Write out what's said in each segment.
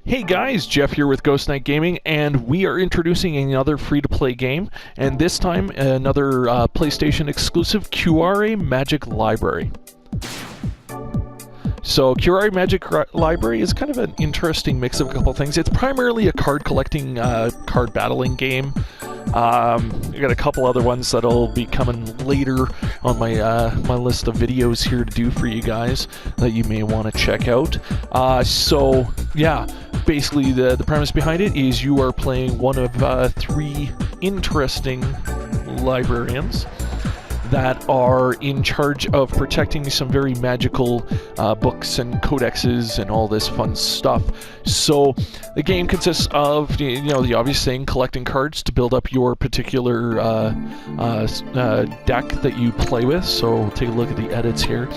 Hey guys, Jeff here with Ghost Knight Gaming, and we are introducing another free-to-play game, and this time another PlayStation exclusive Qurare Magic Library. So Qurare Magic Library is kind of an interesting mix of a couple things. It's primarily a card collecting, card battling game. I got a couple other ones that'll be coming later on my my list of videos here to do for you guys that you may want to check out. So yeah, basically the premise behind it is you are playing one of three interesting librarians that are in charge of protecting some very magical books and codexes and all this fun stuff. So the game consists of, you know, the obvious thing, collecting cards to build up your particular deck that you play with. So we'll take a look at the edits here.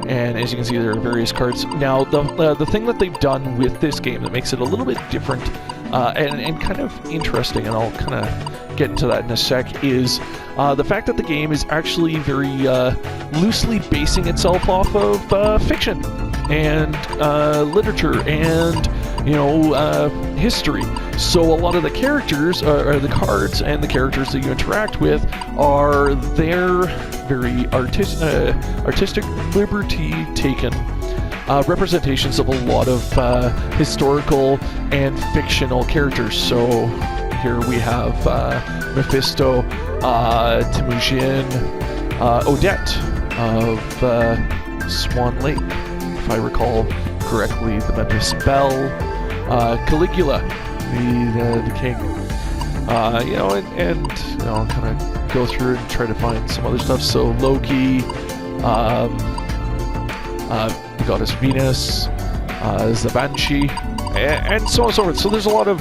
And as you can see, there are various cards. Now, the thing that they've done with this game that makes it a little bit different and kind of interesting, and I'll kind of get into that in a sec, is the fact that the game is actually very loosely basing itself off of fiction and literature and, you know, history. So a lot of the characters, or the cards and the characters that you interact with, are their very artistic liberty taken representations of a lot of historical and fictional characters. So here we have Mephisto, Temujin, Odette of Swan Lake, if I recall correctly, the Memphis Belle, Caligula, the king. You know, and you know, kind of go through and try to find some other stuff. So Loki, the goddess Venus, the Banshee, and so on and so forth. So there's a lot of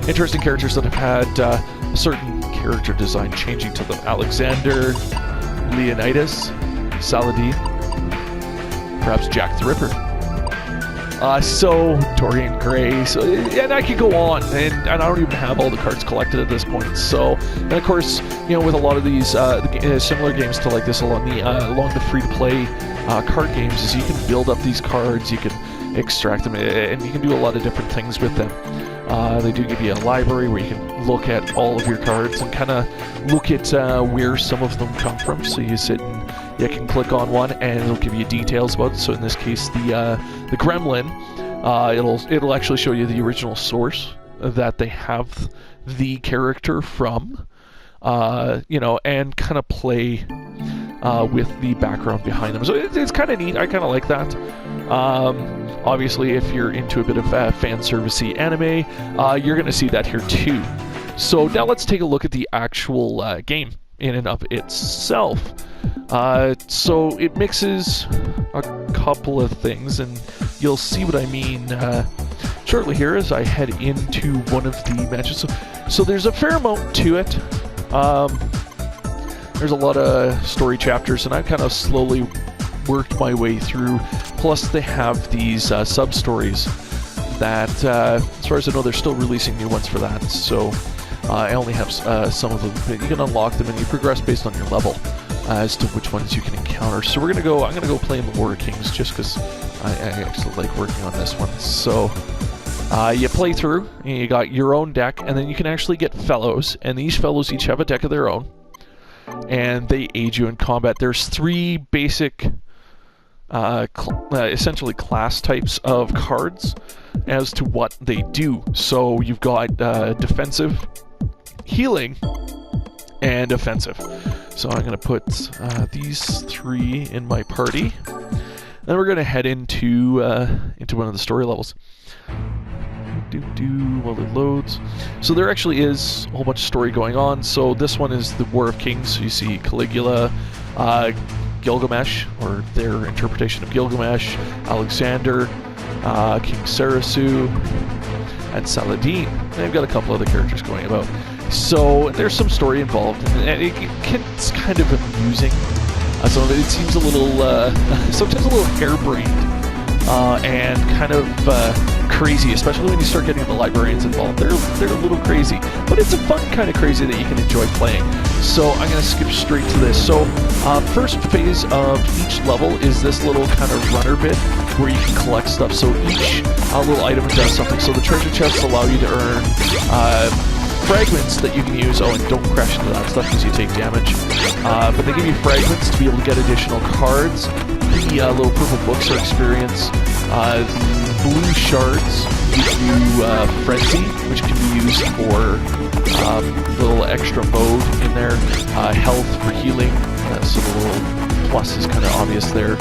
interesting characters that have had a certain character design changing to them. Alexander, Leonidas, Saladin, perhaps Jack the Ripper. So Dorian Gray, so, and I could go on, and I don't even have all the cards collected at this point. So, and of course, you know, with a lot of these similar games to like this along the free-to-play card games, is you can build up these cards, you can extract them, and you can do a lot of different things with them. They do give you a library where you can look at all of your cards and kind of look at where some of them come from. So you sit and you can click on one and it'll give you details about it. So in this case, the Gremlin, it'll actually show you the original source that they have the character from, you know, and kind of play with the background behind them. So it's kind of neat. I kind of like that. Obviously, if you're into a bit of fan servicey anime, you're going to see that here too. So now let's take a look at the actual game in and of itself. So it mixes a couple of things, and you'll see what I mean shortly here as I head into one of the matches. So there's a fair amount to it. There's a lot of story chapters, and I kind of slowly worked my way through. Plus, they have these sub-stories that, as far as I know, they're still releasing new ones for that. So I only have some of them. You can unlock them, and you progress based on your level as to which ones you can encounter. So I'm gonna go play in the War of Kings just because I actually like working on this one. So you play through, and you got your own deck, and then you can actually get fellows, and these fellows each have a deck of their own, and they aid you in combat. There's three basic essentially class types of cards as to what they do. So you've got defensive, healing, and offensive. So I'm going to put these three in my party. Then we're going to head into one of the story levels. While it loads. So there actually is a whole bunch of story going on. So this one is the War of Kings. So you see Caligula, Gilgamesh, or their interpretation of Gilgamesh, Alexander, King Sarasu, and Saladin. They've got a couple other characters going about. So there's some story involved, and it's kind of amusing. Some of it seems a little, sometimes a little harebrained, and kind of crazy, especially when you start getting the librarians involved. They're a little crazy, but it's a fun kind of crazy that you can enjoy playing. So I'm going to skip straight to this. So first phase of each level is this little kind of runner bit where you can collect stuff. So each little item does something. So the treasure chests allow you to earn fragments that you can use. Oh, and don't crash into that stuff because you take damage. But they give you fragments to be able to get additional cards. The little purple books are experience. The blue shards give you Frenzy, which can be used for a little extra mode in there. Health for healing, so the little plus is kind of obvious there.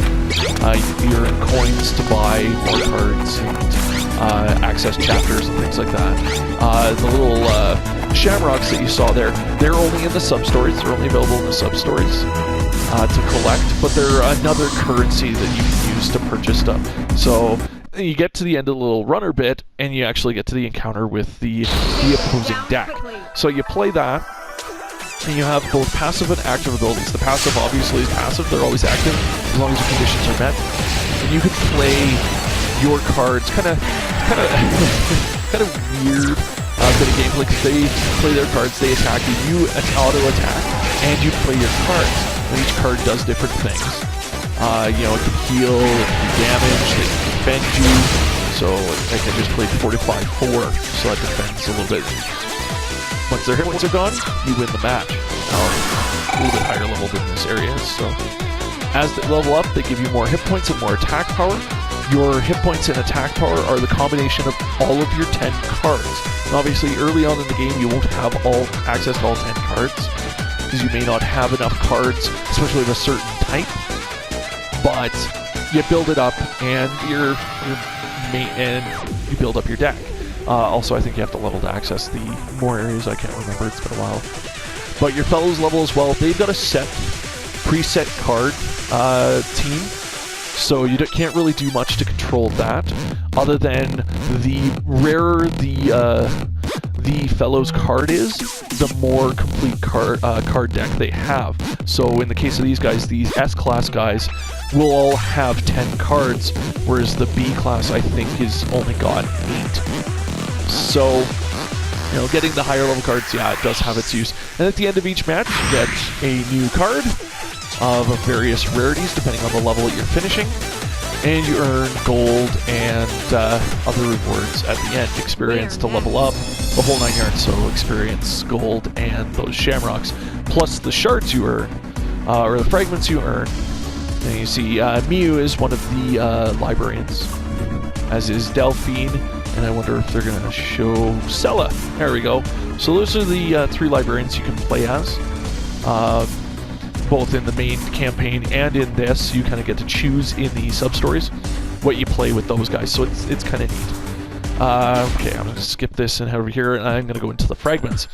You earn coins to buy more cards and access chapters and things like that. The little shamrocks that you saw there, they're only in the sub-stories. They're only available in the sub-stories to collect, but they're another currency that you can use to purchase stuff. So you get to the end of the little runner bit, and you actually get to the encounter with the opposing deck. So you play that, and you have both passive and active abilities. The passive obviously is passive. They're always active as long as the conditions are met. And you can play your cards kind of weird bit of gameplay, because they play their cards, they attack you, you auto-attack, and you play your cards. And each card does different things. You know, it can heal, it can do damage, it can defend you. So I can just play 4-5-4, so that defends a little bit. Once their hit points are gone, you win the match. A little bit higher level than this area. So as they level up, they give you more hit points and more attack power. Your hit points and attack power are the combination of all of your 10 cards. And obviously, early on in the game, you won't have access to all 10 cards, because you may not have enough cards, especially of a certain type. But you build it up, and you build up your deck. Also, I think you have to level to access the more areas. I can't remember. It's been a while. But your fellows level as well. They've got a preset card team. So you can't really do much to control that, other than the rarer the fellow's card is, the more complete card deck they have. So in the case of these guys, these S-class guys will all have 10 cards, whereas the B-class, I think, is only got 8. So, you know, getting the higher level cards, yeah, it does have its use. And at the end of each match, you get a new card of various rarities depending on the level that you're finishing, and you earn gold and other rewards at the end. Experience to level up, the whole 9 yards, so experience, gold, and those shamrocks, plus the shards you earn, or the fragments you earn. And you see Mew is one of the librarians, as is Delphine, and I wonder if they're going to show Sella. There we go. So those are the 3 librarians you can play as. Both in the main campaign and in this, you kind of get to choose in the sub-stories what you play with those guys, so it's kind of neat. Okay, I'm going to skip this and head over here, and I'm going to go into the fragments.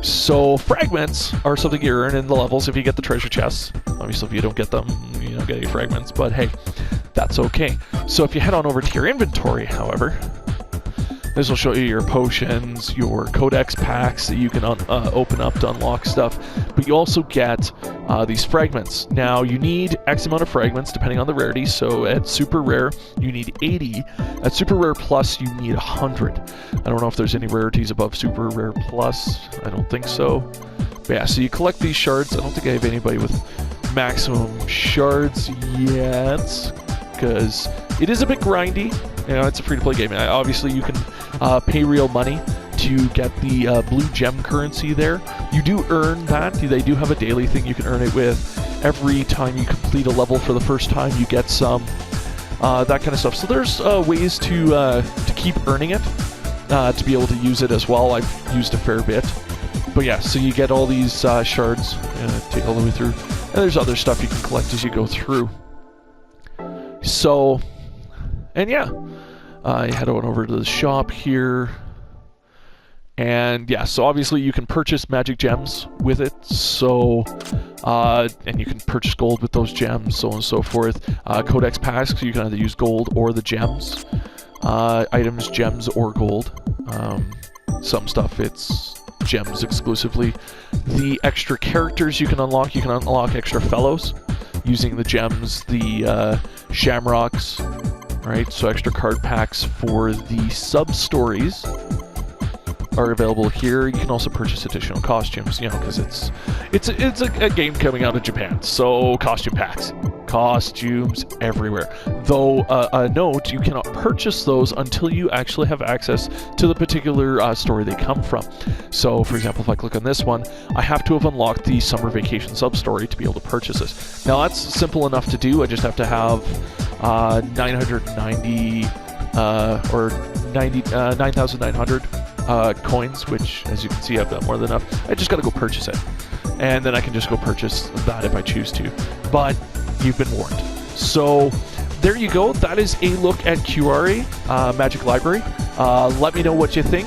So fragments are something you earn in the levels if you get the treasure chests. Obviously, if you don't get them, you don't get any fragments, but hey, that's okay. So if you head on over to your inventory, however, this will show you your potions, your codex packs that you can open up to unlock stuff, but you also get these fragments. Now, you need X amount of fragments depending on the rarity, so at super rare, you need 80. At super rare plus, you need 100. I don't know if there's any rarities above super rare plus. I don't think so. But yeah, so you collect these shards. I don't think I have anybody with maximum shards yet, because it is a bit grindy. You know, it's a free-to-play game. Obviously, you can pay real money to get the blue gem currency there. You do earn that. They do have a daily thing you can earn it with. Every time you complete a level for the first time, you get some, that kind of stuff. So there's ways to keep earning it, to be able to use it as well. I've used a fair bit. But yeah, so you get all these shards, take all the way through. And there's other stuff you can collect as you go through. So, and yeah, I head on over to the shop here. And yeah, so obviously you can purchase magic gems with it, so, and you can purchase gold with those gems, so on and so forth. Codex packs, so you can either use gold or the gems. Items, gems, or gold. Some stuff, it's gems exclusively. The extra characters you can unlock extra fellows using the gems, the shamrocks, right? So extra card packs for the sub-stories are available here. You can also purchase additional costumes, you know, because it's a game coming out of Japan, so costume packs, costumes everywhere. Though a note, you cannot purchase those until you actually have access to the particular story they come from. So, for example, if I click on this one, I have to have unlocked the summer vacation sub-story to be able to purchase this. Now that's simple enough to do. I just have to have 990 or 9,900 coins, which, as you can see, I've got more than enough. I just got to go purchase it, and then I can just go purchase that if I choose to. But you've been warned. So there you go. That is a look at Qurare Magic Library. Let me know what you think.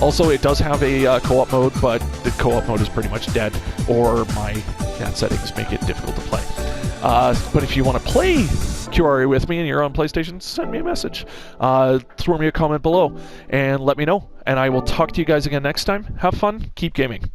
Also, it does have a co-op mode, but the co-op mode is pretty much dead, or my NAT settings make it difficult to play. But if you want to play Qurare with me and you're on PlayStation, send me a message. Throw me a comment below and let me know. And I will talk to you guys again next time. Have fun. Keep gaming.